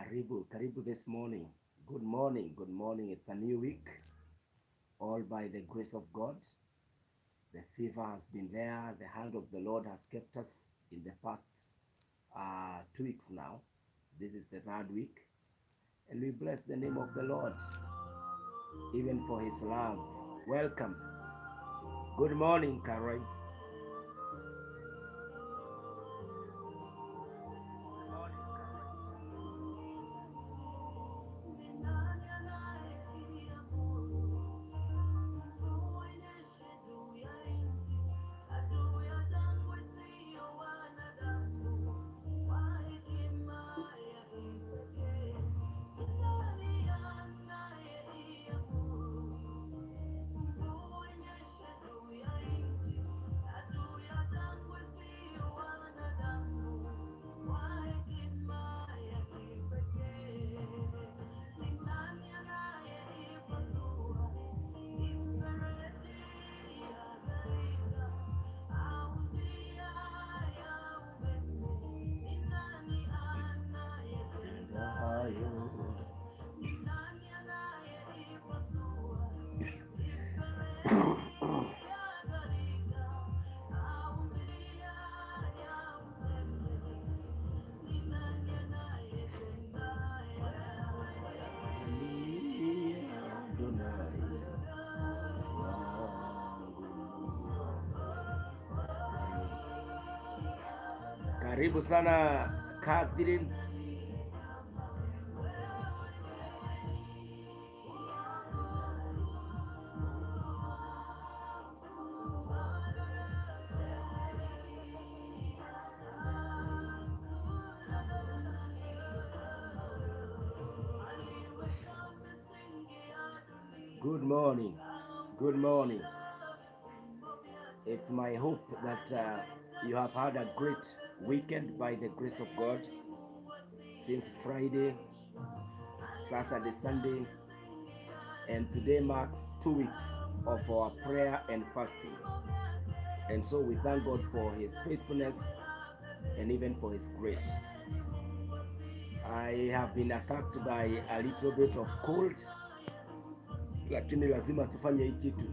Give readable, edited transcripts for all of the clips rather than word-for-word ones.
Karibu this morning. Good morning. It's a new week, all by the grace of God. The fever has been there. The hand of the Lord has kept us in the past 2 weeks now. This is the third week, and we bless the name of the Lord, even for His love. Welcome. Good morning, Caroline. Karibu sana Catherine. Good morning. Good morning. It's my hope that you have had a great weekend by the grace of God. Since Friday, Saturday, Sunday, and today marks 2 weeks of our prayer and fasting. And so we thank God for His faithfulness and even for His grace. I have been attacked by a little bit of cold, lakini lazima tufanye hii kitu.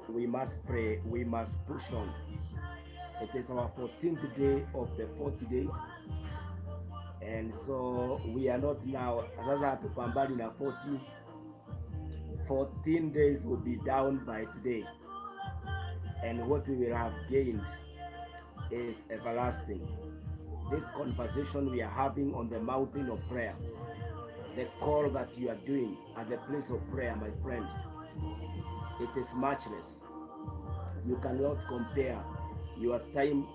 We must pray, we must push on. It is our 14th day of the 40 days, and so we are not now, sasa hatupambani na 14 days will be down by today, and what we will have gained is everlasting. This conversation we are having on the mountain of prayer, the call that you are doing at the place of prayer, my friend, it is matchless. You cannot compare your time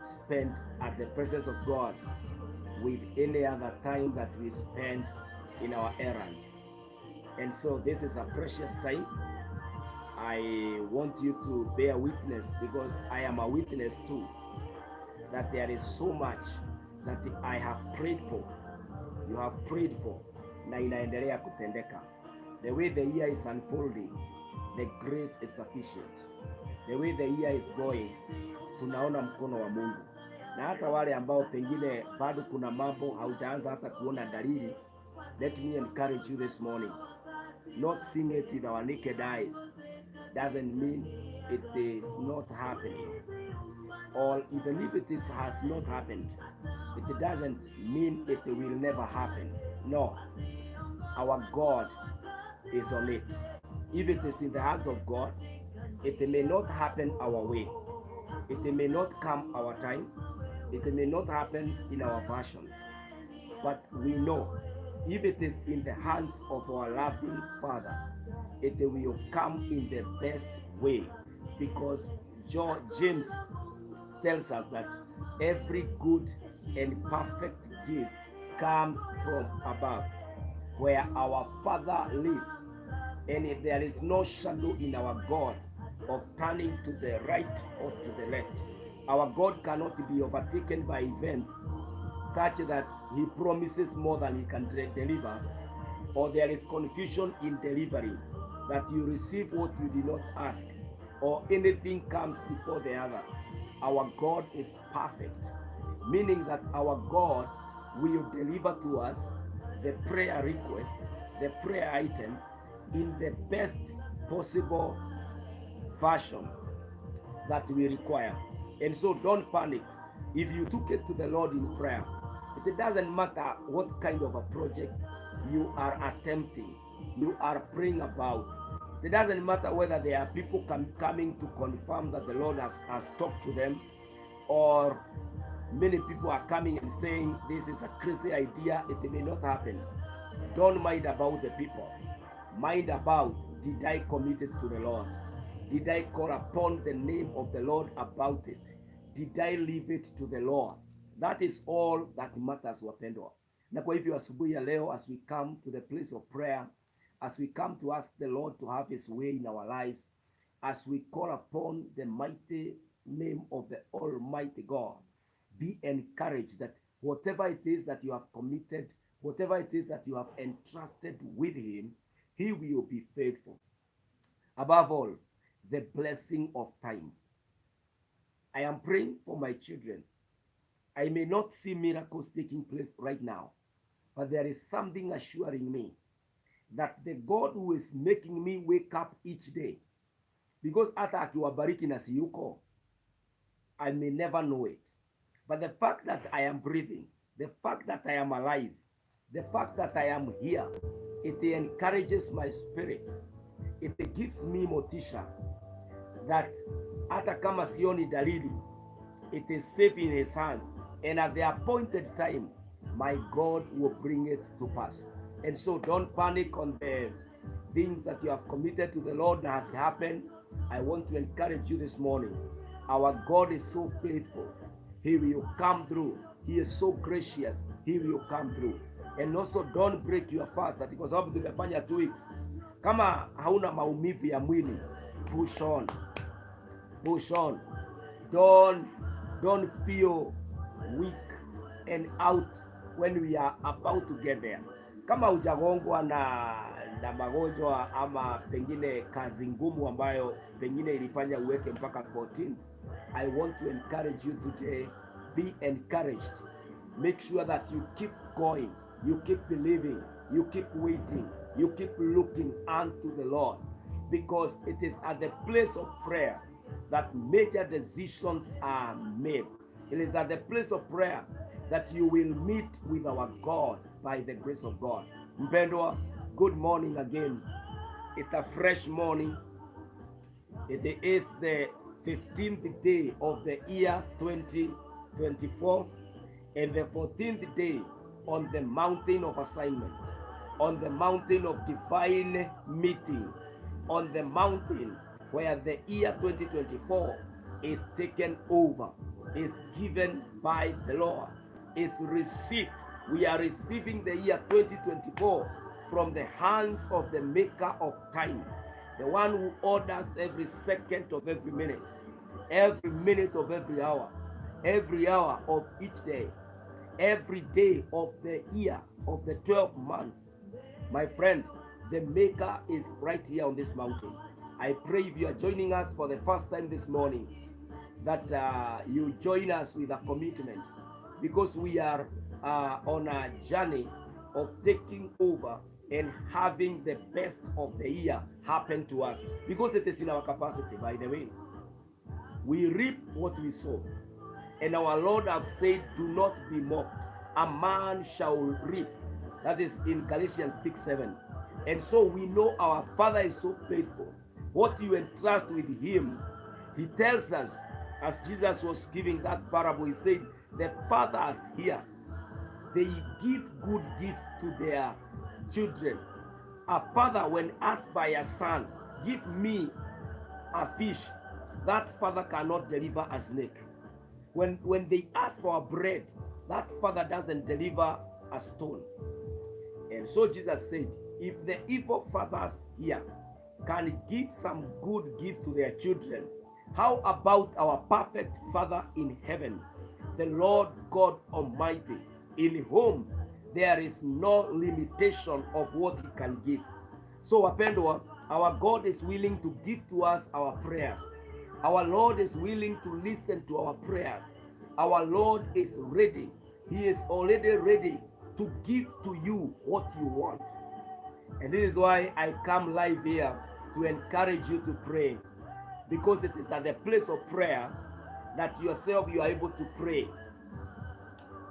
spent at the presence of God with any other time that we spend in our errands. And so this is a precious time. I want you to bear witness, because I am a witness too, that there is so much that I have prayed for, you have prayed for, na inaendelea kutendeka. The way the year is unfolding, the grace is sufficient. The way the year is going, tunaona mkono wa Mungu. Na hata wale ambao pengine bado kuna mambo haujaanza hata kuona dalili, let me encourage you this morning. Not seeing it with our naked eyes doesn't mean it is not happening. Or even if it has not happened, it doesn't mean it will never happen. No, our God is on it. If it is in the hands of God, it may not happen our way. It may not come our time. It may not happen in our version. But we know, if it is in the hands of our loving Father, it will come in the best way. Because James tells us that every good and perfect gift comes from above, where our Father lives, and there is no shadow in our God of turning to the right or to the left. Our God cannot be overtaken by events such that He promises more than He can deliver, or there is confusion in delivering, that you receive what you did not ask, or anything comes before the other. Our God is perfect, meaning that our God will deliver to us the prayer request, the prayer item, in the best possible fashion that we require. And so don't panic. If you took it to the Lord in prayer, it doesn't matter what kind of a project you are attempting, you are praying about. It doesn't matter whether there are people coming to confirm that the Lord has talked to them, or many people are coming and saying this is a crazy idea, it may not happen. Don't mind about the people. Mind about, did I commit it to the Lord? Did I call upon the name of the Lord about it? Did I leave it to the Lord? That is all that matters, wapendwa. Na kwa hivyo asubuhi ya leo, as we come to the place of prayer, as we come to ask the Lord to have his way in our lives, as we call upon the mighty name of the Almighty God, be encouraged that whatever it is that you have committed, whatever it is that you have entrusted with him, he will be faithful. Above all, the blessing of time. I am praying for my children. I may not see miracles taking place right now, but there is something assuring me that the God who is making me wake up each day, because hata akiwabariki na siyuko, I may never know it. But the fact that I am breathing, the fact that I am alive, the fact that I am here, it encourages my spirit. It gives me motisha that hata kama sioni dalili, it is safe in his hands, and at the appointed time, my God will bring it to pass. And so don't panic on the things that you have committed to the Lord that has happened. I want to encourage you this morning. Our God is so faithful. He will come through. He is so gracious. He will come through. And also don't break your fast. That kwa sababu tumefanya 2 weeks. Kama hauna maumivu ya mwili, push on. Push on. Don't feel weak and out when we are about to get there. Kama hujagongwa na magonjwa ama pengine kazi ngumu ambayo pengine ilifanya uweke mpaka 14, I want to encourage you today. Be encouraged. Make sure that you keep going, you keep believing, you keep waiting, you keep looking unto the Lord, because it is at the place of prayer that major decisions are made. It is at the place of prayer that you will meet with our God by the grace of God. Mpendwa, good morning again. It's a fresh morning. It is the 15th day of the year 2024 and the 14th day on the mountain of assignment, on the mountain of divine meeting, on the mountain where the year 2024 is taken over, is given by the Lord, is received. We are receiving the year 2024 from the hands of the maker of time, the one who orders every second of every minute of every hour of each day, every day of the year, of the 12 months. My friend, the maker is right here on this mountain. I pray if you are joining us for the first time this morning, that you join us with a commitment, because we are on a journey of taking over and having the best of the year happen to us, because it is in our capacity. By the way, we reap what we sow, and our Lord have said, do not be mocked. A man shall reap. That is in Galatians 6:7. And so we know our Father is so faithful. What you entrust with him, he tells us, as Jesus was giving that parable, he said, the fathers here, they give good gifts to their children. A father, when asked by a son, give me a fish, that father cannot deliver a snake. When they ask for a bread, that father doesn't deliver a stone. And so Jesus said, if the evil fathers here can give some good gifts to their children, how about our perfect Father in heaven, the Lord God Almighty, in whom there is no limitation of what he can give. So wapendwa, our God is willing to give to us our prayers. Our Lord is willing to listen to our prayers. Our Lord is ready He is already ready to give to you what you want. And this is why I come live here to encourage you to pray, because it is at the place of prayer that yourself you are able to pray.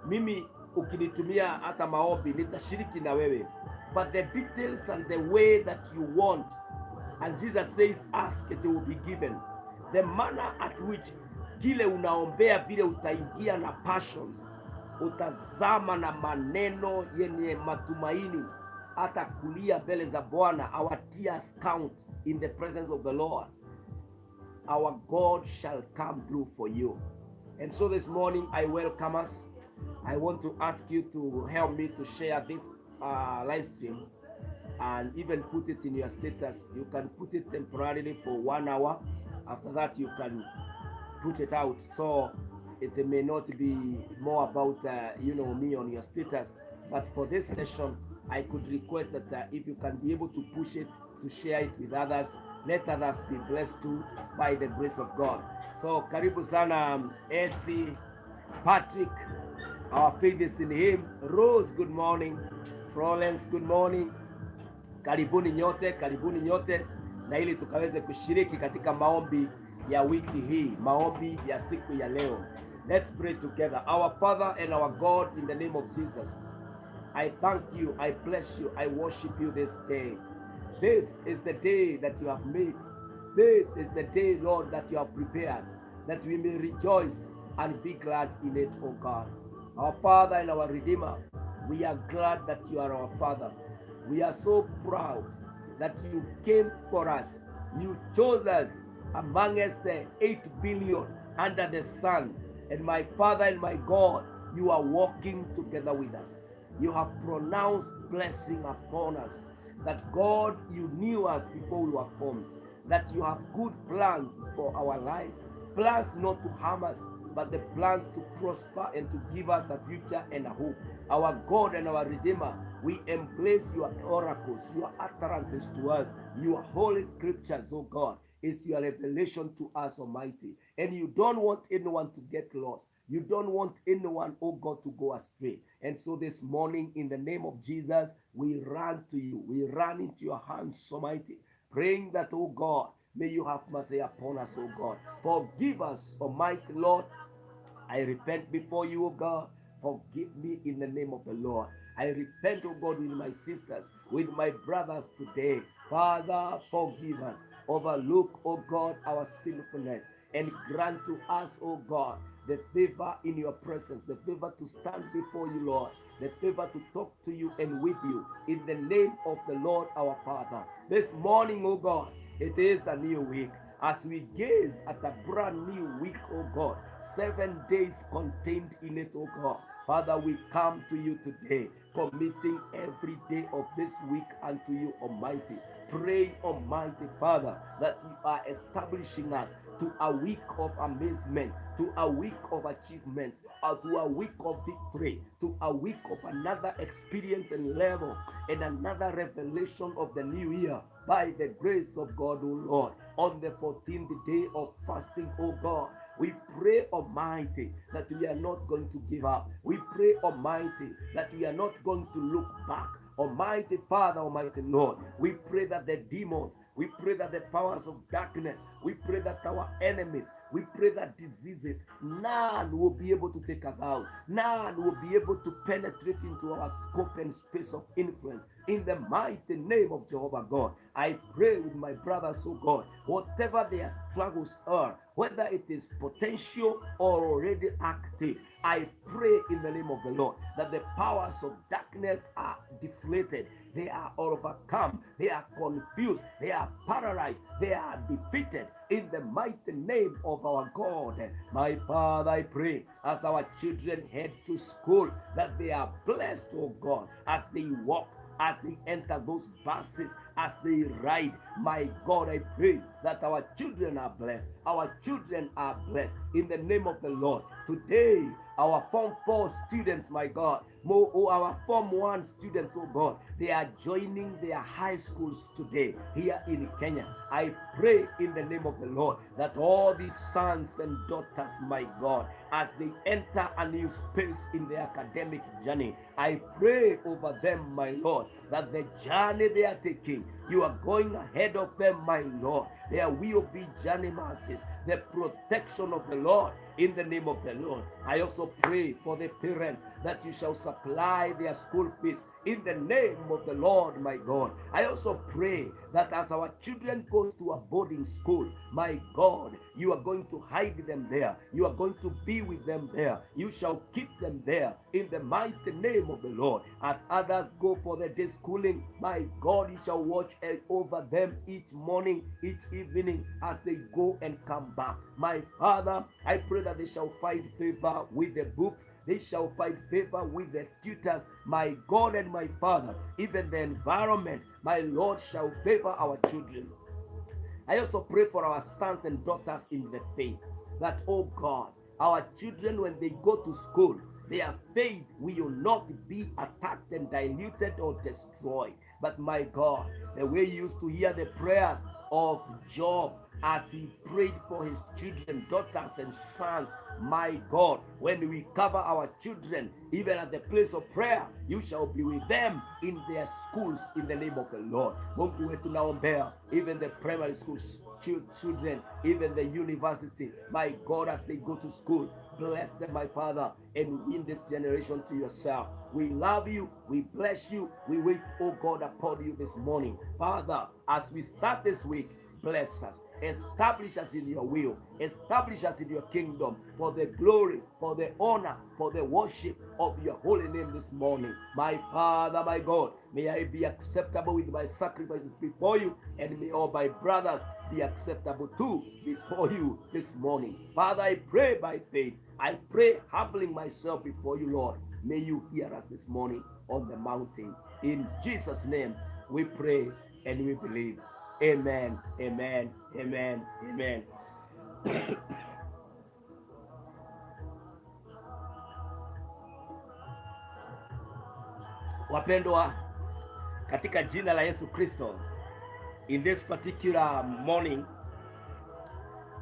Mimi ukinitumia hata maombi nitashiriki na wewe, but the details and the way that you want, and Jesus says ask it will be given. The manner at which kile unaombea vile utaingia na passion, utazama na maneno yenye matumaini, hata kulia mbele za Bwana. Our tears count in the presence of the Lord. Our God shall come through for you. And so this morning I welcome us. I want to ask you to help me to share this live stream and even put it in your status. You can put it temporarily for 1 hour. After that you can put it out, so it may not be more about me on your status, but for this session I could request that if you can be able to push it, to share it with others, let others be blessed too by the grace of God. So karibu sana AC Patrick, our faith is in him. Rose, good morning. Florence, good morning. Karibuni nyote na ili tukaweze kushiriki katika maombi ya wiki hii, maombi ya siku ya leo. Let's pray together. Our Father and our God, in the name of Jesus, I thank you, I bless you, I worship you this day. This is the day that you have made. This is the day, Lord, that you have prepared, that we may rejoice and be glad in it, O God. Our Father and our Redeemer, we are glad that you are our Father. We are so proud that you came for us. You chose us amongst the 8 billion under the sun. And my Father and my God, you are walking together with us. You have pronounced blessing upon us. That God, you knew us before we were formed. That you have good plans for our lives. Plans not to harm us, but the plans to prosper and to give us a future and a hope. Our God and our Redeemer, we embrace your oracles, your utterances to us, your holy scriptures, oh God. Is your revelation to us, Almighty. And you don't want anyone to get lost. You don't want anyone, oh God, to go astray. And so this morning, in the name of Jesus, we run to you. We run into your hands, Almighty, praying that, oh God, may you have mercy upon us, oh God. Forgive us, Almighty Lord. I repent before you, oh God. Forgive me in the name of the Lord. I repent, oh God, with my sisters, with my brothers today. Father, forgive us. Overlook, oh God, our sinfulness, and grant to us, oh God, the favor in your presence, the favor to stand before you, Lord, the favor to talk to you and with you, in the name of the Lord our Father. This morning, oh God, it is a new week. As we gaze at a brand new week, oh God, 7 days contained in it, oh God. Father, we come to you today, committing every day of this week unto you, Almighty. Pray, Almighty Father, that you are establishing us to a week of amazement, to a week of achievement, to a week of victory, to a week of another experience and level, and another revelation of the new year, by the grace of God, O Lord. On the 14th day of fasting, O God, we pray, Almighty, that we are not going to give up. We pray, Almighty, that we are not going to look back. Almighty Father, Almighty Lord, we pray that the demons, we pray that the powers of darkness, we pray that our enemies, we pray that diseases, none will be able to take us out. None will be able to penetrate into our scope and space of influence. In the mighty name of Jehovah God, I pray with my brothers, oh God, whatever their struggles are, whether it is potential or already active, I pray in the name of the Lord that the powers of darkness are deflated, they are overcome, they are confused, they are paralyzed, they are defeated in the mighty name of our God. My Father, I pray as our children head to school that they are blessed, oh God, as they walk, as they enter those buses, as they ride. My God, I pray that our children are blessed. Our children are blessed in the name of the Lord. Today, our Form 4 students, my God, our Form 1 students, oh God, they are joining their high schools today here in Kenya. I pray in the name of the Lord that all these sons and daughters, my God, as they enter a new space in their academic journey, I pray over them, my Lord, that the journey they are taking, you are going ahead of them, my Lord. There will be journey mercies, the protection of the Lord in the name of the Lord. I also pray for the parents that you shall supply their school fees in the name of the Lord, my God. I also pray that as our children go to a boarding school, my God, you are going to hide them there. You are going to be with them there. You shall keep them there in the mighty name of the Lord. As others go for the day schooling, my God, you shall watch over them each morning, each evening as they go and come back. My Father, I pray that they shall find favor with the books. They shall find favor with the tutors, my God and my Father. Even the environment, my Lord, shall favor our children. I also pray for our sons and daughters in the faith that, oh God, our children, when they go to school, their faith will not be attacked and diluted or destroyed. But my God, the way you used to hear the prayers of Job as he prayed for his children, daughters, and sons, my God, when we cover our children, even at the place of prayer, you shall be with them in their schools in the name of the Lord. Mungu wetu naombea, even the primary school children, even the university, my God, as they go to school, bless them, my Father, and win this generation to yourself. We love you, we bless you, we wait, oh God, upon you this morning. Father, as we start this week, bless us. Establish us in your will. Establish us in your kingdom for the glory, for the honor, for the worship of your holy name this morning. My Father, my God, may I be acceptable with my sacrifices before you, and may all my brothers be acceptable too before you this morning. Father, I pray by faith. I pray humbling myself before you, Lord. May you hear us this morning on the mountain. In Jesus' name we pray and we believe. Amen, amen, amen, amen. Wapendwa katika jina la Yesu Kristo, in this particular morning,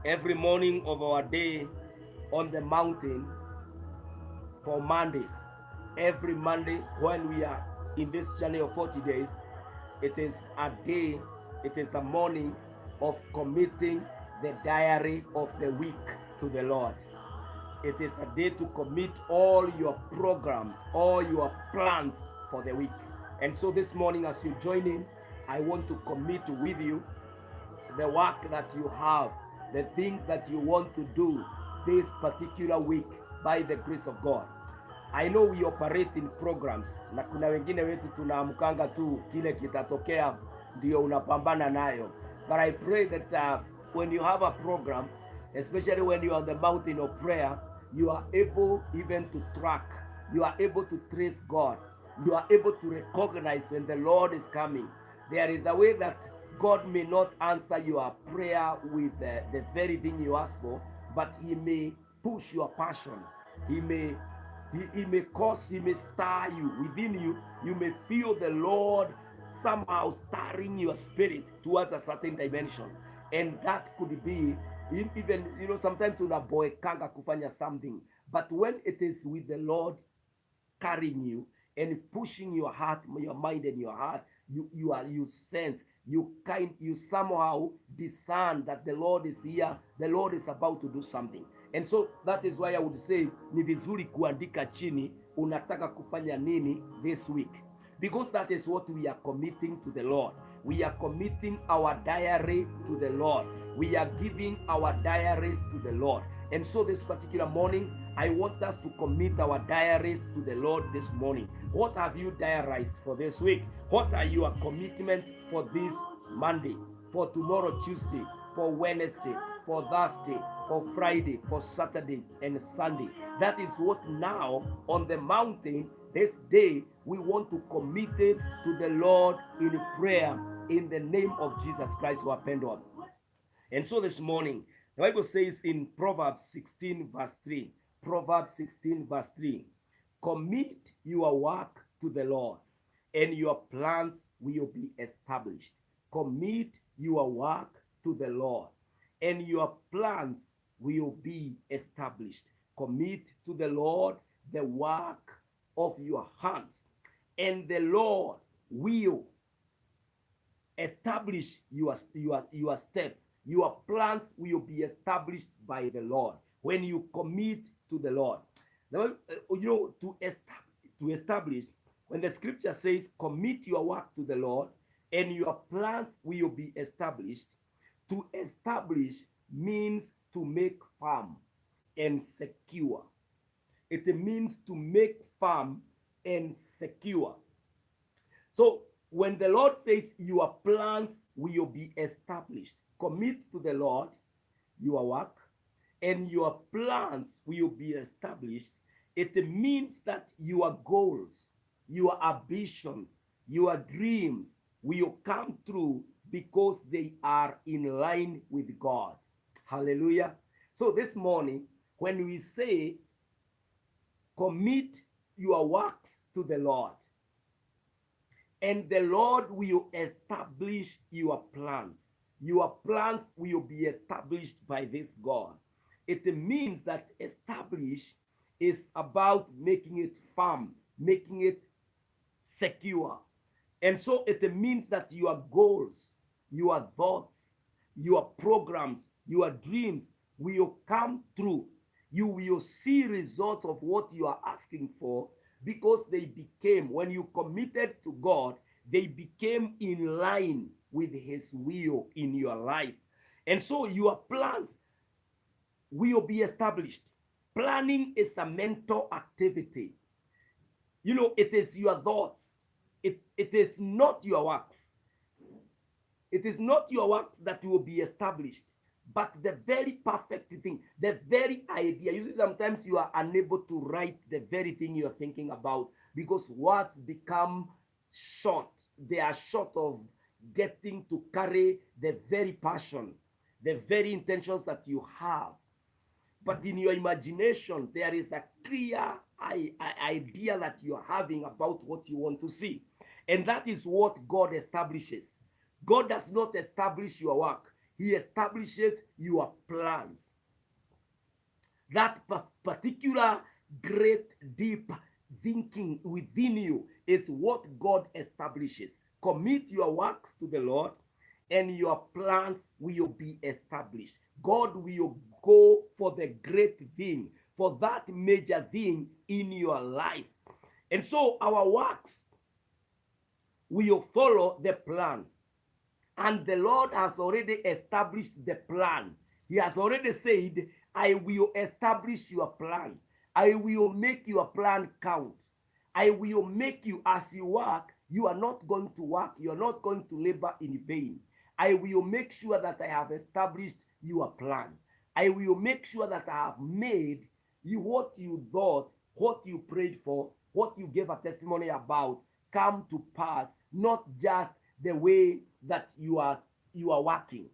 every morning of our day on the mountain for Mondays, every Monday when we are in this journey of 40 days, it is a day, it is a morning of committing the diary of the week to the Lord. It is a day to commit all your programs, all your plans for the week. And so this morning, as you join in, I want to commit with you the work that you have, the things that you want to do this particular week by the grace of God. I know we operate in programs, na kuna wengine wetu tunaamkanga tu kile kitatokea ndio unapambana nayo. But I pray that when you have a program, especially when you are on the mountain of prayer, you are able even to track, you are able to trace God, you are able to recognize when the Lord is coming. There is a way that God may not answer your prayer with the very thing you ask for, but He may push your passion. He may stir you within you. You may feel the Lord somehow stirring your spirit towards a certain dimension, and that could be even, sometimes unaboekanga kufanya something, but when it is with the Lord carrying you and pushing your heart, your mind, and your heart, you sense, you somehow discern that the Lord is here, the Lord is about to do something. And so that is why I would say ni vizuri kuandika chini unataka kufanya nini this week, because that is what we are committing to the Lord. We are committing our diary to the Lord. We are giving our diaries to the Lord. And so this particular morning, I want us to commit our diaries to the Lord this morning. What have you diarized for this week? What are your commitments for this Monday, for tomorrow Tuesday, for Wednesday, for Thursday, for Friday, for Saturday, and Sunday? That is what now on the mountain this day we want to commit it to the Lord in prayer in the name of Jesus Christ, wapendwa. And so this morning, the Bible says in Proverbs 16 verse 3, Proverbs 16, verse 3. Commit your work to the Lord, and your plans will be established. Commit your work to the Lord, and your plans will be established. Commit to the Lord the work of your hands, and the Lord will establish your steps. Your plans will be established by the Lord when you commit to the Lord. Now, to establish, when the scripture says, commit your work to the Lord, and your plans will be established, to establish means to make firm and secure. It means to make firm and secure. So when the Lord says your plans will be established, commit to the Lord your work, and your plans will be established. It means that your goals, your ambitions, your dreams will come true because they are in line with God. Hallelujah. So this morning, when we say commit your works to the Lord, and the Lord will establish your plans. Your plans will be established by this God. It means that establish is about making it firm, making it secure. And so it means that your goals, your thoughts, your programs, your dreams will come true. You will see results of what you are asking for, because they became, when you committed to God, they became in line with his will in your life. And so your plans will be established. Planning is a mental activity. It is your thoughts. It is not your works. It is not your works that will be established, but the very perfect thing, the very idea. You see, sometimes you are unable to write the very thing you're thinking about because words become short. They are short of getting to carry the very passion, the very intentions that you have. But in your imagination, there is a clear idea that you're having about what you want to see. And that is what God establishes. God does not establish your work. He establishes your plans. That particular great deep thinking within you is what God establishes. Commit your works to the Lord, and your plans will be established. God will go for the great thing, for that major thing in your life. And so our works will follow the plan. And the Lord has already established the plan. He has already said, I will establish your plan. I will make your plan count. I will make you, as you work, you are not going to work. You are not going to labor in vain. I will make sure that I have established your plan. I will make sure that I have made you what you thought, what you prayed for, what you gave a testimony about, come to pass, not just the way that you are working.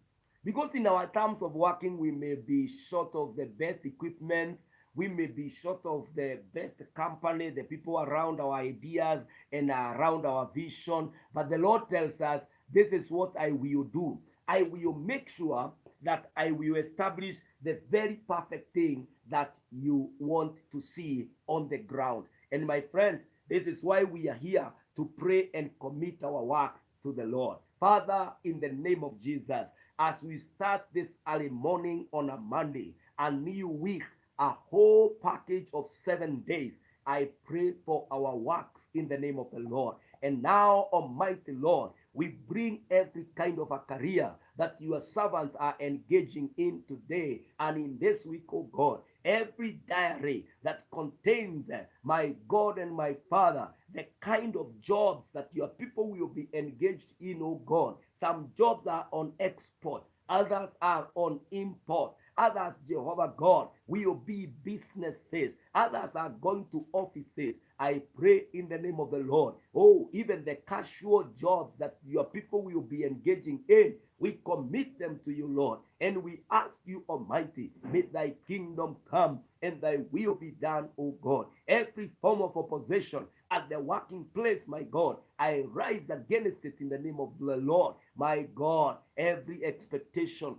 Because in our terms of working, we may be short of the best equipment, we may be short of the best company, the people around our ideas and around our vision. But the Lord tells us, this is what I will do. I will make sure that I will establish the very perfect thing that you want to see on the ground. And my friends, this is why we are here, to pray and commit our work to the Lord. Father, in the name of Jesus, as we start this early morning on a Monday, a new week, a whole package of 7 days, I pray for our works in the name of the Lord. And now, Almighty Lord, we bring every kind of a career that your servants are engaging in today and in this week, oh God. Every diary that contains, my God and my Father, the kind of jobs that your people will be engaged in, oh God. Some jobs are on export, others are on import. Others, Jehovah God, will be businesses. Others are going to offices. I pray in the name of the Lord. Oh, even the casual jobs that your people will be engaging in, we commit them to you, Lord. And we ask you, Almighty, may thy kingdom come and thy will be done, O God. Every form of opposition at the working place, my God, I rise against it in the name of the Lord. My God, every expectation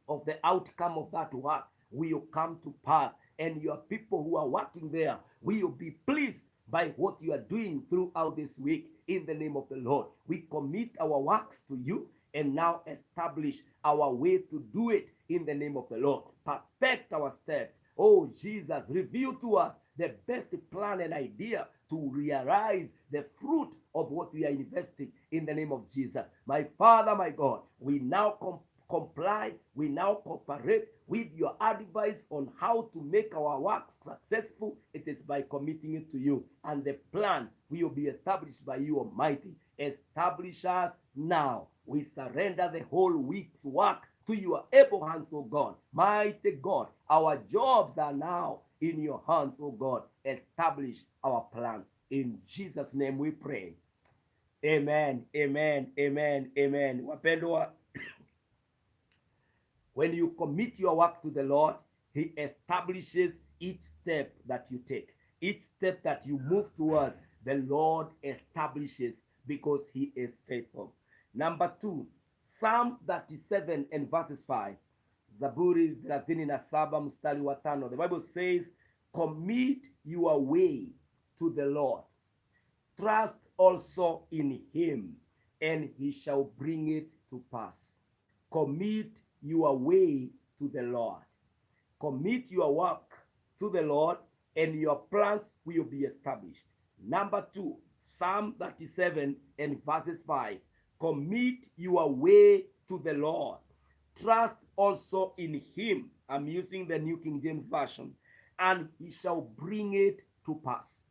of the outcome of that work will come to pass, and your people who are working there will be pleased by what you are doing throughout this week in the name of the Lord. We commit our works to you and now establish our way to do it in the name of the Lord. Perfect our steps. Oh Jesus, reveal to us the best plan and idea to realize the fruit of what we are investing in the name of Jesus. My Father, my God, we now comply, we now cooperate with your advice on how to make our work successful. It is by committing it to you, and the plan will be established by you, Almighty. Establish us now. We surrender the whole week's work to your able hands, O God. Mighty God, our jobs are now in your hands, O God. Establish our plans. In Jesus' name we pray. Amen, amen, amen, amen. Wapendwa, when you commit your work to the Lord, he establishes each step that you take. Each step that you move towards, the Lord establishes because he is faithful. Number 2, Psalm 37 and verses 5. Zaburi 37 mstari wa 5. The Bible says, commit your way to the Lord. Trust also in him, and he shall bring it to pass. Commit your way to the Lord. Commit your work to the Lord, and your plans will be established. Number 2, Psalm 37 and verses 5. Commit your way to the Lord. Trust also in him. I'm using the New King James Version. And he shall bring it to pass.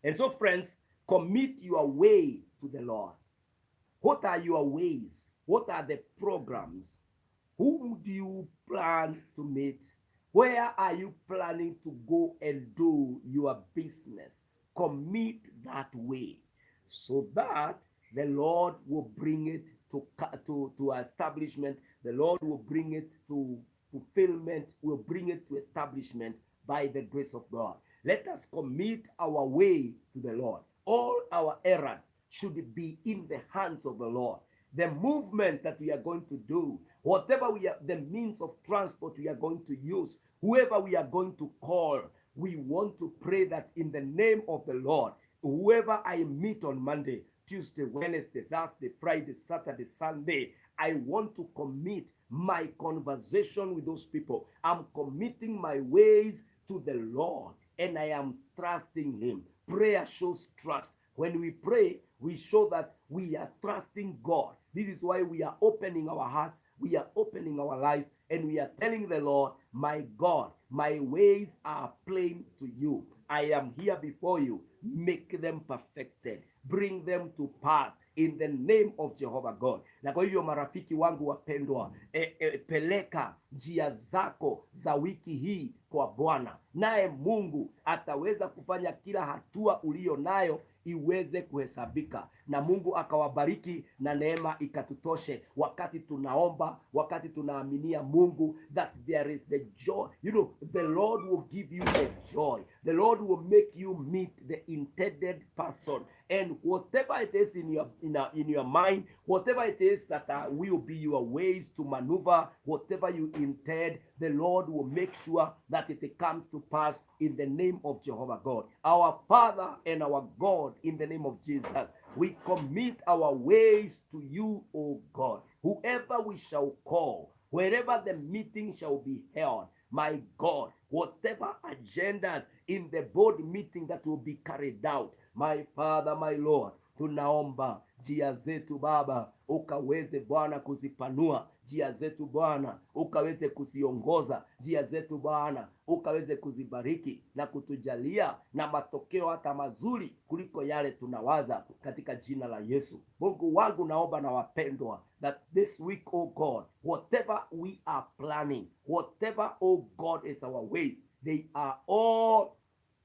And so, friends, commit your way to the Lord. What are your ways? What are the programs? Whom do you plan to meet? Where are you planning to go and do your business? Commit that way so that the Lord will bring it to establishment. The Lord will bring it to fulfillment, will bring it to establishment by the grace of God. Let us commit our way to the Lord. All our errands should be in the hands of the Lord. The movement that we are going to do, whatever the means of transport we are going to use, whoever we are going to call, we want to pray that in the name of the Lord, whoever I meet on Monday, Tuesday, Wednesday, Thursday, Friday, Saturday, Sunday, I want to commit my conversation with those people. I'm committing my ways to the Lord, and I am trusting him. Prayer shows trust. When we pray, we show that we are trusting God. This is why we are opening our hearts, we are opening our lives, and we are telling the Lord, my God, my ways are plain to you. I am here before you. Make them perfected. Bring them to pass in the name of Jehovah God. Na kwa hivyo marafiki wangu wapendwa, peleka njia zako za wiki hii kwa Bwana, naye Mungu ataweza kufanya kila hatua uliyo nayo iweze kuhesabika, na Mungu akawabariki na neema ikatutoshe wakati tunaomba, wakati tunaaminia Mungu that there is the joy. You know, the Lord will give you the joy. The Lord will make you meet the intended person, and whatever it is in your mind, whatever it is that will be your ways to maneuver, whatever you intend, the Lord will make sure that it comes to pass in the name of Jehovah God. Our Father and our God, in the name of Jesus, we commit our ways to you, O God. Whoever we shall call, wherever the meeting shall be held, my God, whatever agendas in the board meeting that will be carried out, my Father, my Lord, tunaomba njia zetu Baba ukaweze Bwana kuzipanua, njia zetu Bwana ukaweze kuziongoza, njia zetu Bwana ukaweze kuzibariki na kutujalia na matokeo hata mazuri kuliko yale tunawaza, katika jina la Yesu. Mungu wangu, naomba na wapendwa that this week, oh God, whatever we are planning, whatever, oh God, is our ways, they are all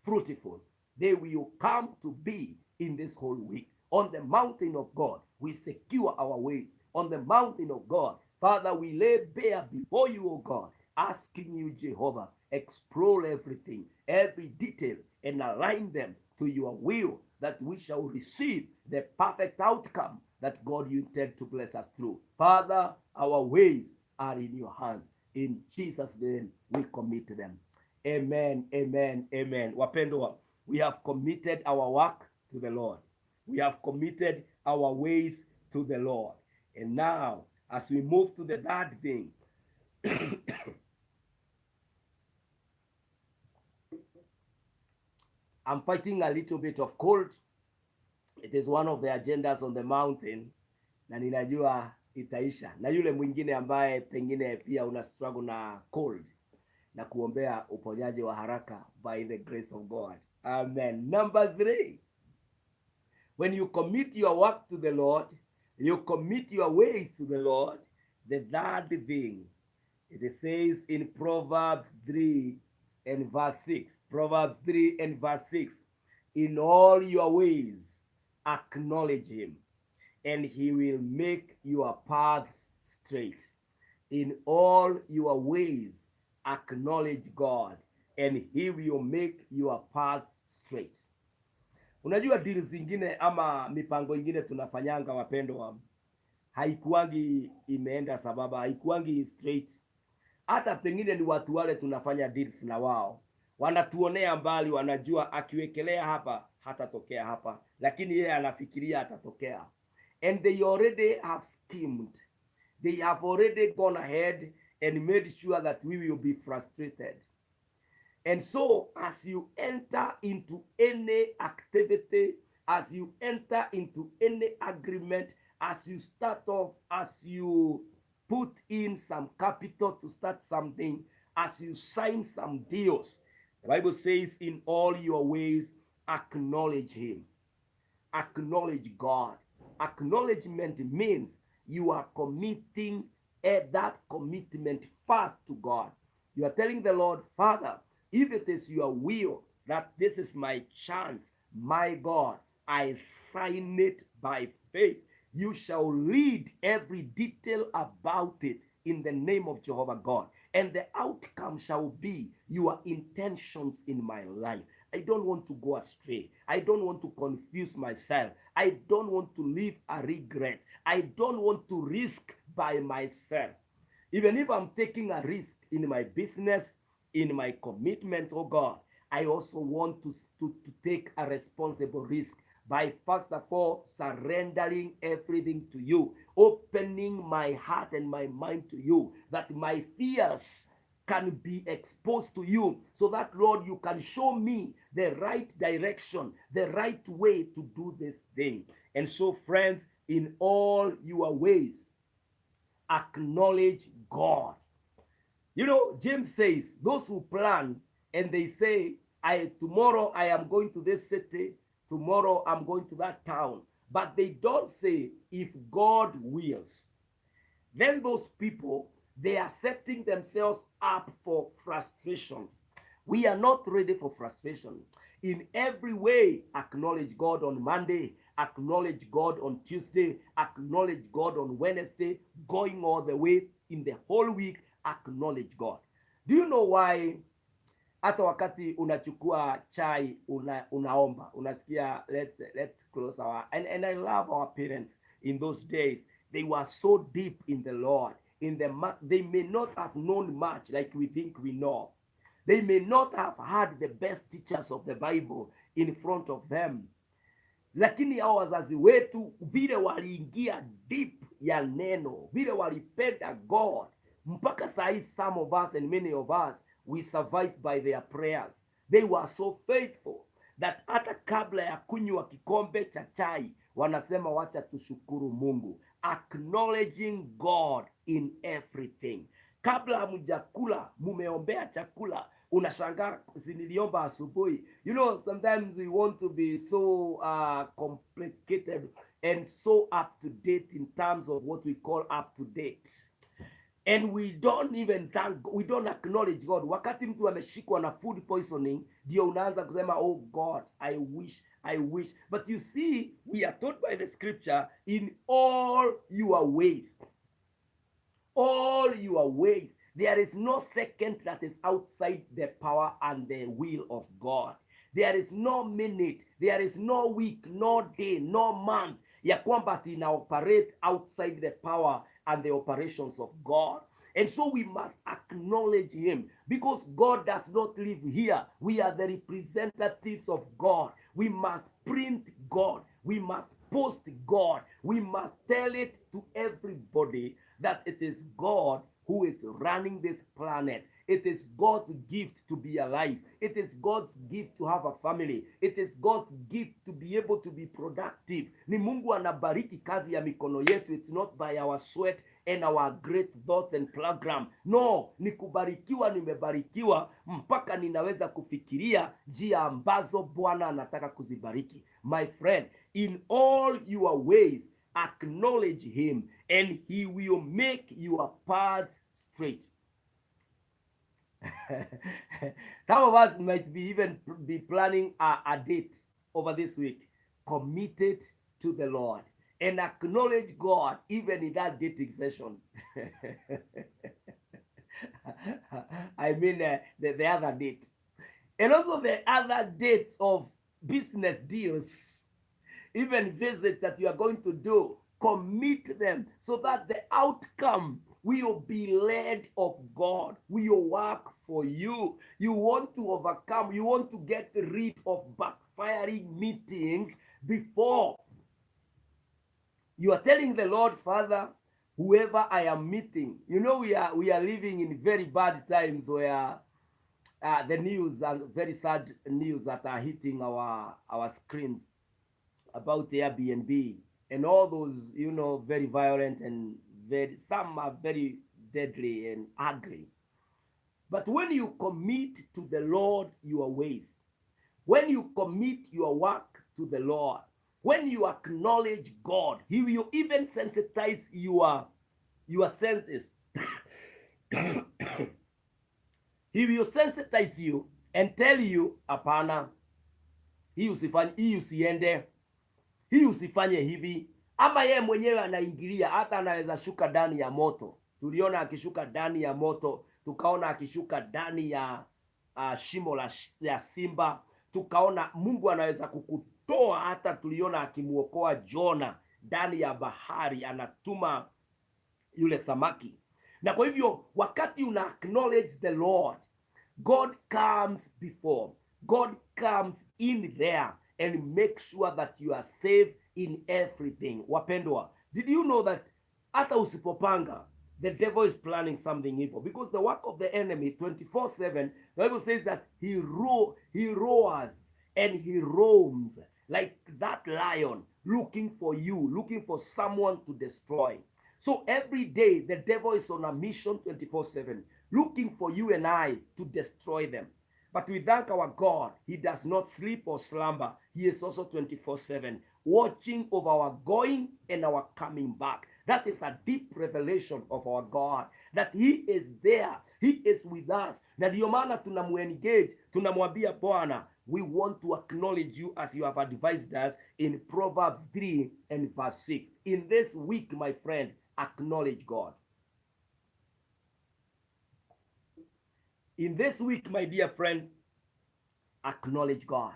fruitful. They will come to be in this whole week. On the mountain of God, we secure our ways. On the mountain of God, Father, we lay bare before you, O God, asking you, Jehovah, explore everything, every detail, and align them to your will, that we shall receive the perfect outcome that God you intend to bless us through. Father, our ways are in your hands. In Jesus' name, we commit them. Amen, amen, amen. Wapendwa, we have committed our work to the Lord. We have committed our ways to the Lord. And now, as we move to the third thing, I'm fighting a little bit of cold. It is one of the agendas on the mountain, na ninajua itaisha. Na yule mwingine ambaye pengine pia una struggle na cold, na kuombea uponyaji wa haraka by the grace of God. Amen. Number 3, when you commit your work to the Lord, you commit your ways to the Lord. The third thing, it says in Proverbs 3 and verse 6. Proverbs 3 and verse 6. In all your ways, acknowledge him, and he will make your paths straight. In all your ways, acknowledge God, and he will make your paths straight. Unajua deal zingine ama mipango ingine tunafanyanga, wapendwa, haikuangi imeenda sababa, haikuangi straight. Hata pengine ni watu wale tunafanya deals na wao, wanatuonea mbali, wanajua akiwekelea hapa hatatokea hapa, lakini yeye anafikiria atatokea. And they already have schemed. They have already gone ahead and made sure that we will be frustrated. And so, as you enter into any activity, as you enter into any agreement, as you start off, as you put in some capital to start something, as you sign some deals, the Bible says, in all your ways, acknowledge him. Acknowledge God. Acknowledgement means you are committing that commitment first to God. You are telling the Lord, Father, if it is your will that this is my chance, my God, I sign it by faith. You shall lead every detail about it in the name of Jehovah God. And the outcome shall be your intentions in my life. I don't want to go astray. I don't want to confuse myself. I don't want to live a regret. I don't want to risk by myself. Even if I'm taking a risk in my business, in my commitment, oh God, I also want to take a responsible risk by first of all surrendering everything to you, opening my heart and my mind to you, that my fears can be exposed to you, so that, Lord, you can show me the right direction, the right way to do this thing. And so, friends, in all your ways, acknowledge God. You know, James says, those who plan and they say, tomorrow I am going to this city, tomorrow I'm going to that town, but they don't say, if God wills, then those people, they are setting themselves up for frustrations. We are not ready for frustration. In every way, acknowledge God on Monday, acknowledge God on Tuesday, acknowledge God on Wednesday, going all the way in the whole week, acknowledge God. Do you know why? Hata wakati unachukua chai, unaomba, unasikia, let's close our, and I love our parents in those days. They were so deep in the Lord. They may not have known much like we think we know. They may not have had the best teachers of the Bible in front of them. Lakini hao wazazi wetu vile waliingia deep ya neno, vile walipenda God, mpaka sahi some of us and many of us, we survived by their prayers. They were so faithful that hata kabla ya kunywa kikombe cha chai, wanasema wacha tushukuru Mungu. Acknowledging God in everything. Kabla hamjakula, mumeombea chakula, unashangaa niliomba asubuhi. You know, sometimes we want to be so complicated and so up to date in terms of what we call up to date. And we don't even we don't acknowledge God. Wakati mtu ameshikwa na food poisoning, ndio unaanza kusema, oh God, I wish. But you see, we are taught by the scripture, in all your ways. All your ways. There is no second that is outside the power and the will of God. There is no minute, there is no week, no day, no month ya kwamba tina operate outside the power and the operations of God. And so we must acknowledge him, because God does not live here. We are the representatives of God. We must print God. We must post God. We must tell it to everybody that it is God who is running this planet. It is God's gift to be alive. It is God's gift to have a family. It is God's gift to be able to be productive. Ni Mungu anabariki kazi ya mikono yetu. It's not by our sweat and our great thoughts and program. No, ni kubarikiwa, nimebarikiwa mpaka ninaweza kufikiria njia ambazo Bwana anataka kuzibariki. My friend, in all your ways acknowledge him and he will make your paths straight. Some of us might be even be planning a date over this week. Committed to the Lord and acknowledge God even in that dating session. I mean the other date. And also the other dates of business deals, even visits that you are going to do. Commit them so that the outcome will be led of God, will work for you. You want to overcome, you want to get rid of backfiring meetings before you are telling the Lord, Father, whoever I am meeting, you know, we are living in very bad times where the news and very sad news that are hitting our screens about Airbnb and all those, you know, very violent and some are very deadly and ugly. But when you commit to the Lord your ways, when you commit your work to the Lord, when you acknowledge God, he will even sensitize your senses. He will sensitize you and tell you, hapana, hii usiende, hii usifanye hivi. Ama yeye mwenyewe anaingilia, hata anaweza shuka ndani ya moto. Tuliona akishuka ndani ya moto, tukaona akishuka ndani ya shimo ya simba, tukaona Mungu anaweza kukutoa. Hata tuliona akimuokoa Jona ndani ya bahari, anatuma yule samaki. Na kwa hivyo wakati una acknowledge the Lord, God comes before, God comes in there and make sure that you are safe in everything. Wapendwa, did you know that hata usipopanga, the devil is planning something evil? Because the work of the enemy 24/7, the Bible says that he roars and he roams like that lion, looking for you, looking for someone to destroy. So every day the devil is on a mission 24/7, looking for you and I to destroy them. But we thank our God, he does not sleep or slumber. He is also 24/7, watching over our going and our coming back. That is a deep revelation of our God, that he is there, he is with us. Na ndio maana tunamuengage, tunamwambia Bwana, we want to acknowledge you as you have advised us in Proverbs 3 and verse 6. In this week, my friend, acknowledge God. In this week, my dear friend, acknowledge God.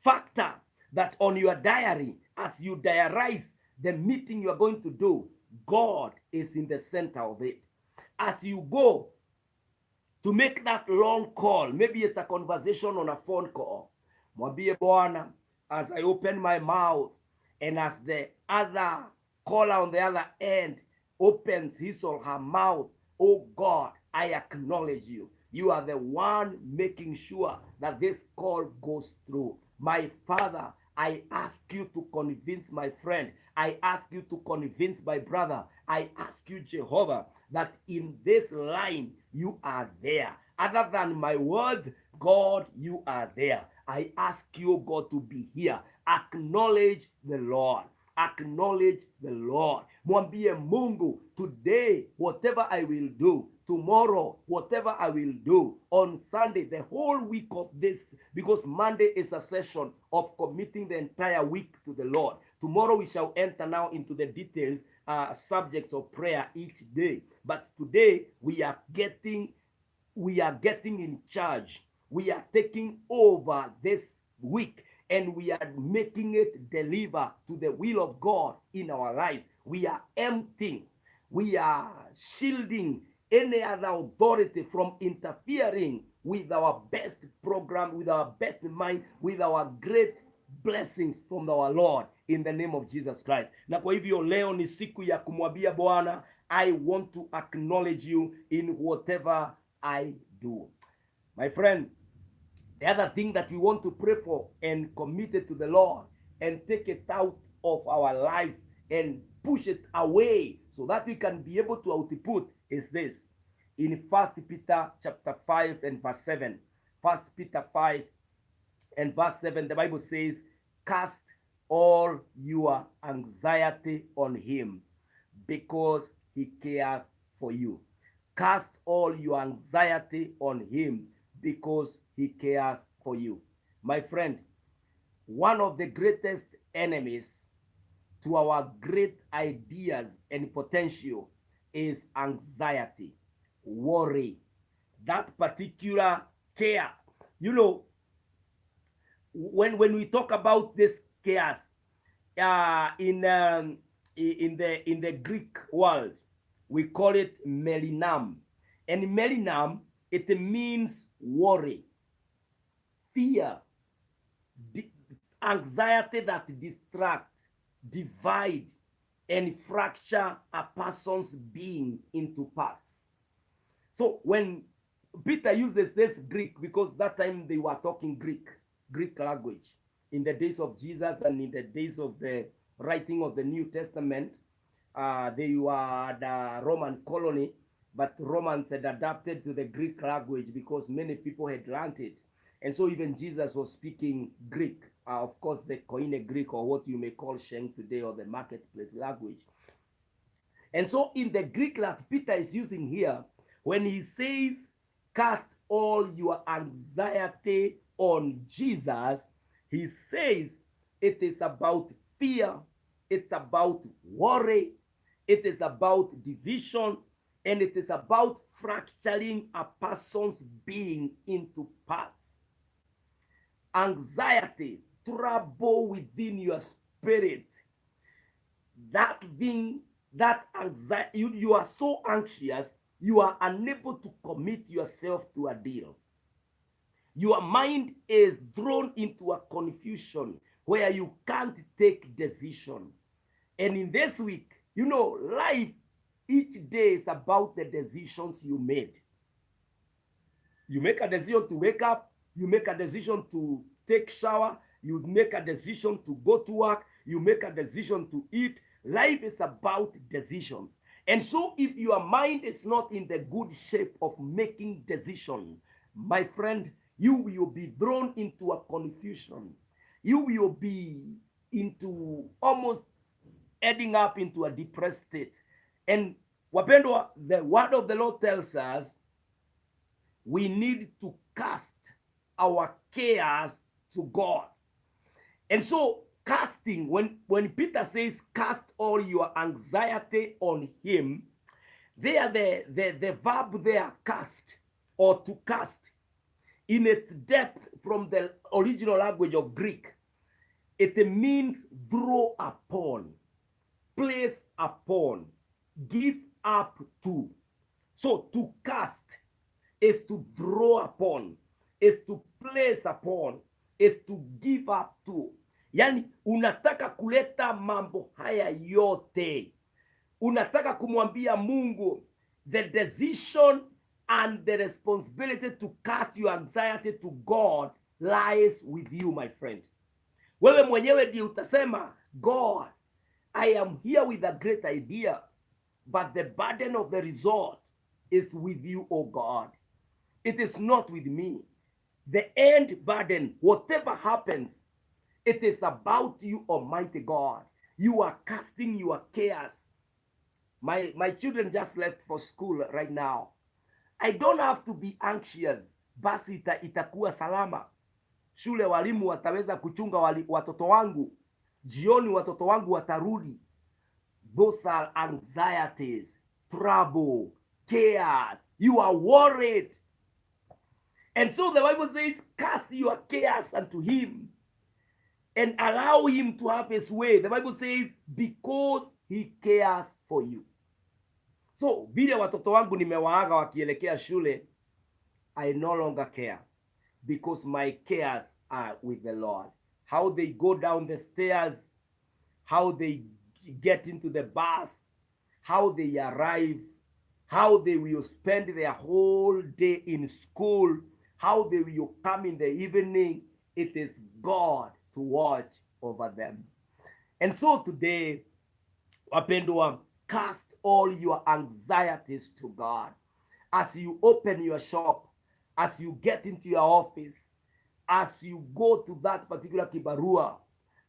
Factor that on your diary, as you diarize the meeting you are going to do, God is in the center of it. As you go to make that long call, maybe it's a conversation on a phone call, mwambie Bwana, as I open my mouth and as the other caller on the other end opens his or her mouth, oh God, I acknowledge you. You are the one making sure that this call goes through. My Father, I ask you to convince my friend. I ask you to convince my brother. I ask you, Jehovah, that in this line, you are there. Other than my words, God, you are there. I ask you, God, to be here. Acknowledge the Lord. Acknowledge the Lord. Mwambie Mungu, today, whatever I will do, tomorrow, whatever I will do on Sunday, the whole week of this, because Monday is a session of committing the entire week to the Lord. Tomorrow we shall enter now into the details, subjects of prayer each day. But today we are getting in charge. We are taking over this week, and we are making it deliver to the will of God in our lives. We are emptying, we are shielding any other authority from interfering with our best program, with our best mind, with our great blessings from our Lord in the name of Jesus Christ. Na kwa hivyo leo ni siku ya kumwambia Bwana, I want to acknowledge you in whatever I do. My friend, the other thing that we want to pray for and commit it to the Lord and take it out of our lives and push it away so that we can be able to output is this. In 1 Peter chapter 5 and verse 7. 1 Peter 5 and verse 7, the Bible says, cast all your anxiety on him because he cares for you. Cast all your anxiety on him because he cares for you. My friend, one of the greatest enemies to our great ideas and potential is anxiety, worry, that particular care. You know, when we talk about this chaos in the Greek world, we call it melinam, and melinam, it means worry, fear, anxiety that distracts, divide, and fracture a person's being into parts. So when Peter uses this Greek, because that time they were talking Greek language in the days of Jesus and in the days of the writing of the New Testament, they were the Roman colony, but Romans had adapted to the Greek language because many people had learned it. And so even Jesus was speaking Greek, of course the Koine Greek, or what you may call Sheng today, or the marketplace language. And so in the Greek that Peter is using here, when he says, cast all your anxiety on Jesus, he says it is about fear, it's about worry, it is about division, and it is about fracturing a person's being into parts. Anxiety, trouble within your spirit, that thing, that anxiety, you are so anxious, you are unable to commit yourself to a deal. Your mind is thrown into a confusion where you can't take decision. And in this week, you know, life each day is about the decisions you made. You make a decision to wake up, you make a decision to take shower, you make a decision to go to work, you make a decision to eat. Life is about decisions. And so if your mind is not in the good shape of making decisions, my friend, you will be thrown into a confusion. You will be into almost ending up into a depressed state. And wapendwa, the word of the Lord tells us we need to cast our cares to God. And so casting, when Peter says cast all your anxiety on him, there the verb there, cast, or to cast, in its depth from the original language of Greek, it means throw upon, place upon, give up to. So to cast is to throw upon, is to place upon, is to give up to. Yani unataka kuleta mambo haya yote. Unataka kumwambia Mungu, the decision and the responsibility to cast your anxiety to God lies with you, my friend. Wewe mwenyewe ndiye utasema, God, I am here with a great idea, but the burden of the result is with you, oh God. It is not with me. The end burden, whatever happens, it is about you, Almighty God. You are casting your cares. My children just left for school right now. I don't have to be anxious. Basi itakuwa salama. Shule walimu wataweza kuchunga watoto wangu. Jioni watoto wangu watarudi. Those are anxieties, trouble, cares. You are worried. And so the Bible says, cast your cares unto him and allow him to have his way. The Bible says, because he cares for you. So, vile watoto wangu nimewaaga wakielekea shule, I no longer care, because my cares are with the Lord. How they go down the stairs, how they get into the bus, how they arrive, how they will spend their whole day in school, how they will come in the evening, it is God to watch over them. And so today, wapendwa, cast all your anxieties to God. As you open your shop, as you get into your office, as you go to that particular kibarua,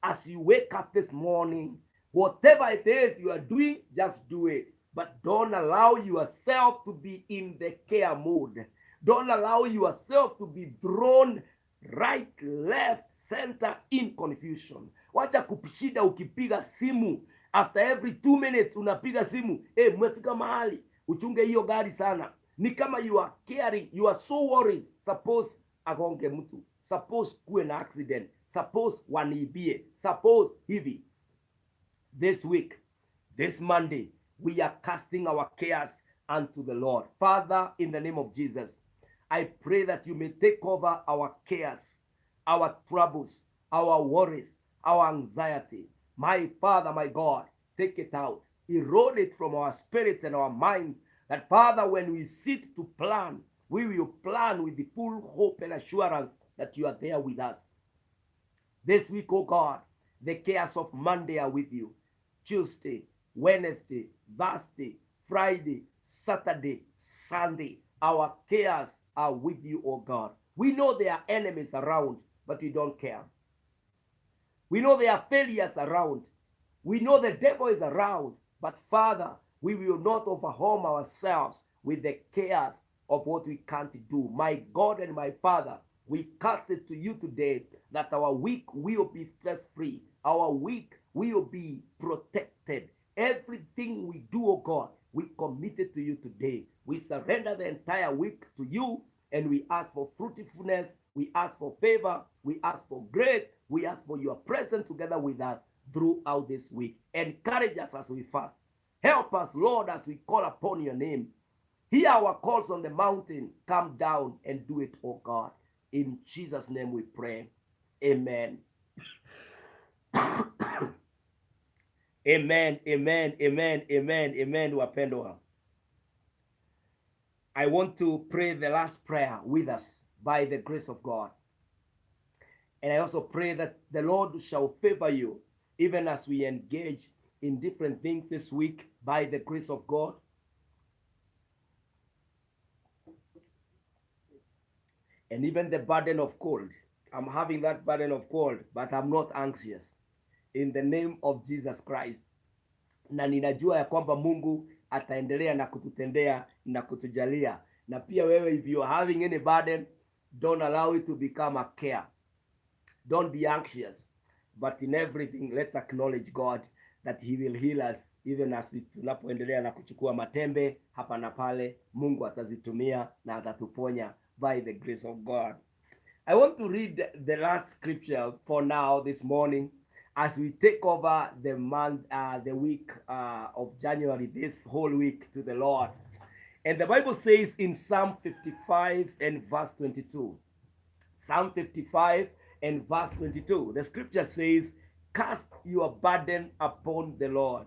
as you wake up this morning, whatever it is you are doing, just do it. But don't allow yourself to be in the care mood. Don't allow yourself to be thrown right, left, center in confusion. Wacha kupishida ukipiga simu. After every 2 minutes unapiga simu. Mwefika mahali. Uchunge hiyo gari sana. Ni kama you are caring. You are so worried. Suppose agonge mtu. Suppose kuwe na accident. Suppose waniibie. Suppose hivi. This week, this Monday, we are casting our cares unto the Lord. Father, in the name of Jesus, I pray that you may take over our cares, our troubles, our worries, our anxiety. My Father, my God, take it out. Erode it from our spirits and our minds. That, Father, when we sit to plan, we will plan with the full hope and assurance that you are there with us. This week, oh God, the cares of Monday are with you. Tuesday, Wednesday, Thursday, Friday, Saturday, Sunday. Our cares are with you, oh God. We know there are enemies around, but we don't care. We know there are failures around. We know the devil is around. But Father, we will not overwhelm ourselves with the cares of what we can't do. My God and my Father, we cast it to you today that our week will be stress-free. Our week will be protected. Everything we do, oh God, we commit it to you today. We surrender the entire week to you, and we ask for fruitfulness. We ask for favor. We ask for grace. We ask for your presence together with us throughout this week. Encourage us as we fast. Help us, Lord, as we call upon your name. Hear our calls on the mountain. Come down and do it, oh God. In Jesus' name we pray. Amen. Amen, amen, amen, amen, amen, wapendwa. I want to pray the last prayer with us by the grace of God. And I also pray that the Lord shall favor you even as we engage in different things this week by the grace of God. And even the burden of cold. I'm having that burden of cold, but I'm not anxious. In the name of Jesus Christ. Na ninajua ya kwamba Mungu ataendelea na kututendea na kutujalia. Na pia wewe, if you are having any burden, don't allow it to become a care. Don't be anxious. But in everything, let's acknowledge God that he will heal us, even as tunapoendelea na kuchukua matembe hapa na pale. Mungu atazitumia na atatuponya by the grace of God. I want to read the last scripture for now this morning as we take over the month, the week of January, this whole week to the Lord. And the Bible says in Psalm 55 and verse 22. Psalm 55 and verse 22. The scripture says, cast your burden upon the Lord,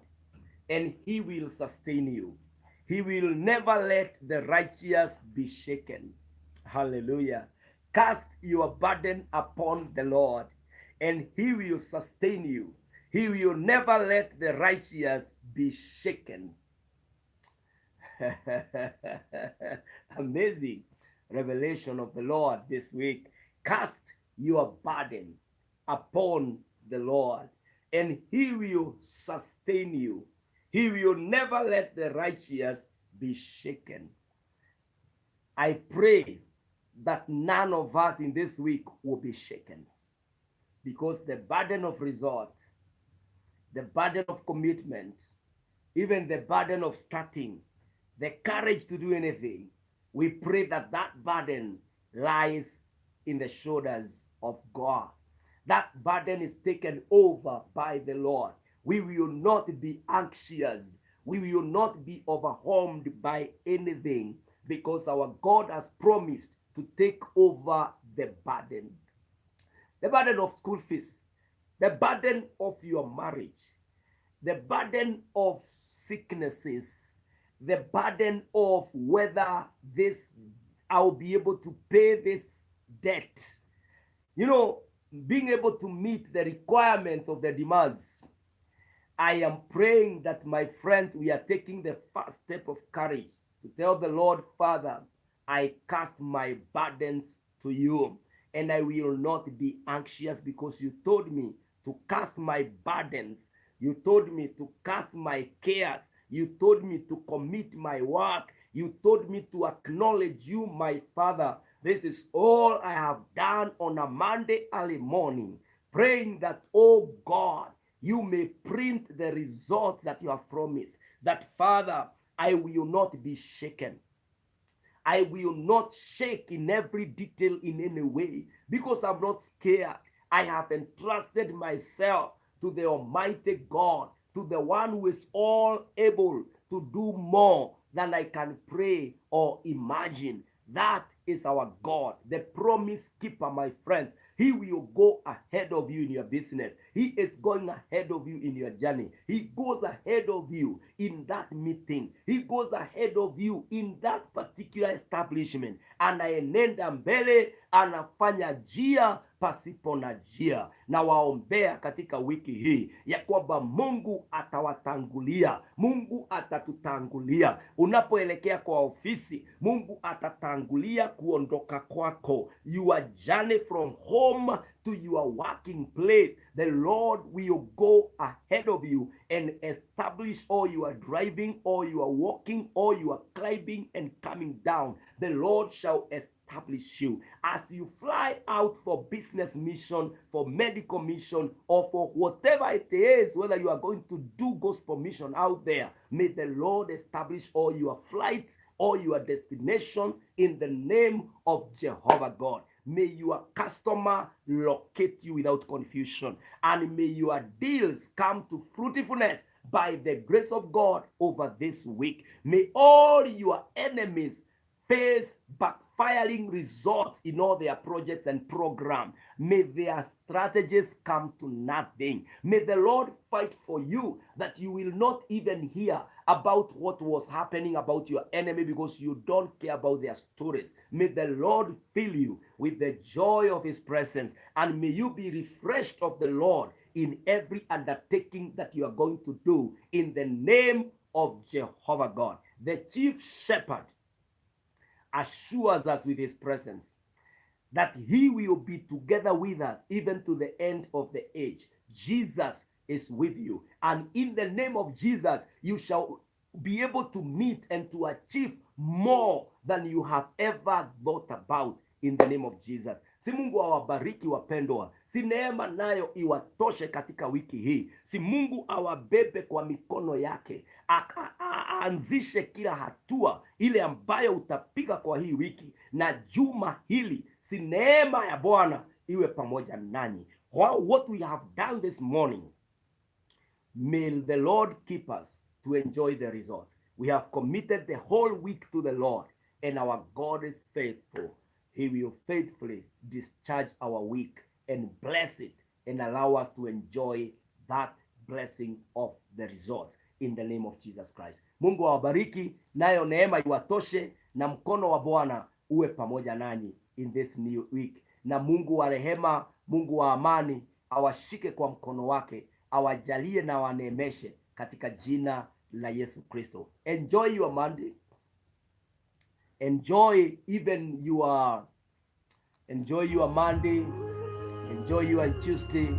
and he will sustain you. He will never let the righteous be shaken. Hallelujah. Cast your burden upon the Lord, and he will sustain you. He will never let the righteous be shaken. Amazing revelation of the Lord this week. Cast your burden upon the Lord, and he will sustain you. He will never let the righteous be shaken. I pray that none of us in this week will be shaken, because the burden of resort, the burden of commitment, even the burden of starting, the courage to do anything, we pray that that burden lies in the shoulders of God. That burden is taken over by the Lord. We will not be anxious. We will not be overwhelmed by anything, because our God has promised to take over the burden. The burden of school fees, the burden of your marriage, the burden of sicknesses, the burden of whether this I'll be able to pay this debt. You know, being able to meet the requirements of the demands. I am praying that, my friends, we are taking the first step of courage to tell the Lord, Father, I cast my burdens to you, and I will not be anxious, because you told me to cast my burdens. You told me to cast my cares. You told me to commit my work. You told me to acknowledge you, my Father. This is all I have done on a Monday early morning, praying that, oh God, you may print the results that you have promised. That, Father, I will not be shaken. I will not shake in every detail in any way, because I'm not scared. I have entrusted myself to the Almighty God, to the one who is all able to do more than I can pray or imagine. That is our God, the promise keeper, my friends. He will go ahead of you in your business. He is going ahead of you in your journey. He goes ahead of you in that meeting. He goes ahead of you in that particular establishment. Anaenenda mbele, anafanya njia pasipo na njia. Na waombea katika wiki hii ya kwamba Mungu atawatangulia, Mungu atatutangulia. Unapoelekea kwa ofisi, Mungu atatangulia kuondoka kwako. Your journey from home to your working place, the Lord will go ahead of you and establish all you are driving, all you are walking, all you are climbing and coming down. The Lord shall establish you as you fly out for business mission, for medical mission, or for whatever it is, whether you are going to do gospel mission out there. May the Lord establish all your flights, all your destinations in the name of Jehovah God. May your customer locate you without confusion, and may your deals come to fruitfulness by the grace of God over this week. May all your enemies face backfiring results in all their projects and programs. May their strategies come to nothing. May the Lord fight for you, that you will not even hear about what was happening about your enemy, because you don't care about their stories. May the Lord fill you with the joy of his presence, and may you be refreshed of the Lord in every undertaking that you are going to do, in the name of Jehovah God. The chief shepherd assures us with his presence that he will be together with us even to the end of the age. Jesus is with you, and in the name of Jesus you shall be able to meet and to achieve more than you have ever thought about, in the name of Jesus. Si Mungu awabariki wapendwa, si neema nayo iwatoshe katika wiki hii. Si Mungu awabebe kwa mikono yake, aanzishe kila hatua ile ambayo utapiga kwa hii wiki na juma hili. Si neema ya Bwana iwe pamoja nanyi. What we have done this morning, may the Lord keep us to enjoy the results. We have committed the whole week to the Lord, and our God is faithful. He will faithfully discharge our week and bless it and allow us to enjoy that blessing of the results in the name of Jesus Christ. Mungu awabariki, nayo neema iwatoshe, na mkono wa Bwana uwe pamoja nanyi in this new week. Na Mungu wa rehema, Mungu wa amani, awashike kwa mkono wake, awajalie na waneemeshe katika jina la Yesu Kristo. Enjoy your Monday. Enjoy your Monday, enjoy your Tuesday,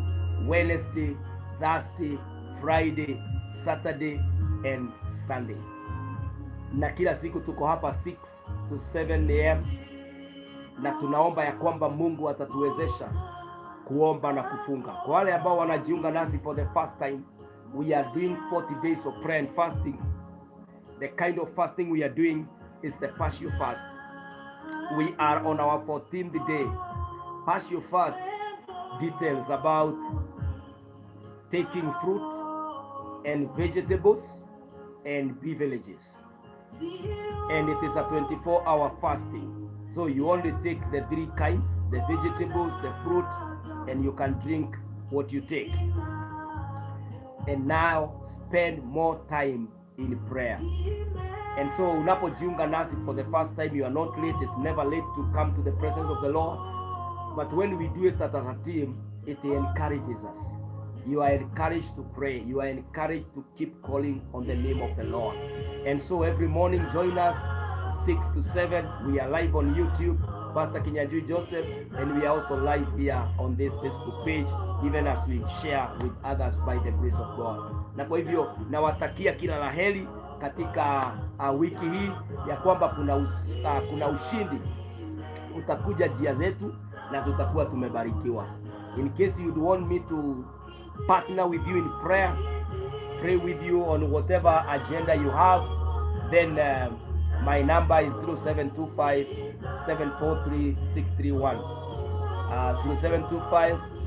Wednesday, Thursday, Friday, Saturday, and Sunday. na kila siku tuko hapa 6 to 7 am, na tunaomba ya kwamba Mungu atatuwezesha kuomba na kufunga. Kwa wale ambao wanajiunga nasi for the first time, we are doing 40 days of prayer and fasting. The kind of fasting we are doing is the Passion fast. We are on our 14th day. Passion fast details about taking fruits and vegetables and beverages, and it is a 24-hour fasting. So you only take the 3 kinds, the vegetables, the fruit, and you can drink what you take. And now spend more time in prayer. And so unapojiunga nasi for the first time, you are not late. It's never late to come to the presence of the Lord. But when we do it as a team, it encourages us. You are encouraged to pray. You are encouraged to keep calling on the name of the Lord. And so every morning, join us 6 to 7. We are live on YouTube, Pastor Kinyanjui Joseph, and we are also live here on this Facebook page, even as we share with others by the grace of God. Na kwa hivyo nawatakia kila la heri katika wiki hii, ya kwamba kuna ushindi utakuja njia zetu na tutakuwa tumebarikiwa. In case you'd want me to partner with you in prayer, pray with you on whatever agenda you have, then my number is 0725-743-631.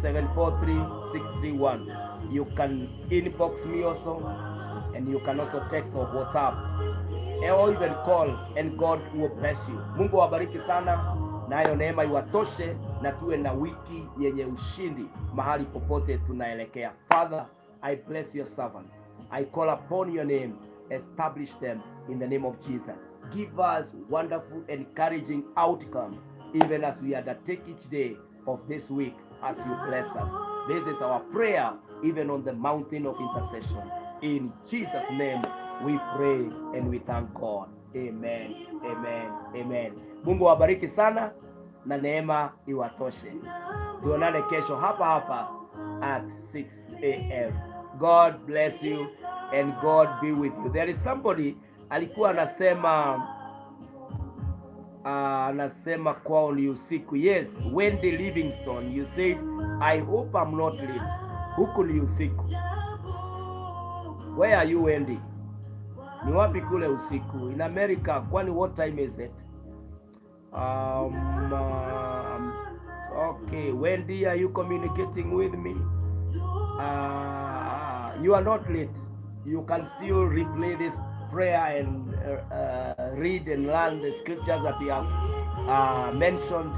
0725-743-631. You can inbox me also, and you can also text or WhatsApp, or even call, and God will bless you. Mungu wabariki sana, nayo neema iwatoshe, na tuwe na wiki yenye ushindi mahali popote tunaelekea. Father, I bless your servants. I call upon your name. Establish them in the name of Jesus. Give us wonderful, encouraging outcome, even as we undertake each day of this week, as you bless us. This is our prayer, even on the mountain of intercession. In Jesus' name we pray and we thank God. Amen, amen, amen. Mungu wabariki sana na neema iwatoshe. Tuonane kesho hapa hapa at 6 a.m. God bless you and God be with you. There is somebody alikuwa anasema kwao ni usiku. Yes, Wendy Livingstone, you said I hope I'm not late. Huku ni usiku. Where are you, Wendy? Ni wapi kule usiku? In America, kwani what time is it? Okay, Wendy, are you communicating with me? You are not late. You can still replay this prayer and read and learn the scriptures that we have mentioned.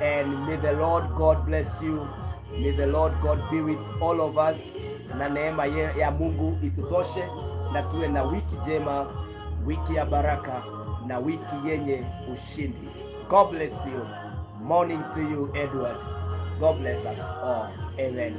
And may the Lord God bless you. May the Lord God be with all of us. Na neema ya Mungu itutoshe, na tuwe na wiki jema, wiki ya baraka, na wiki yenye ushindi. God bless you. Morning to you, Edward. God bless us all. Amen.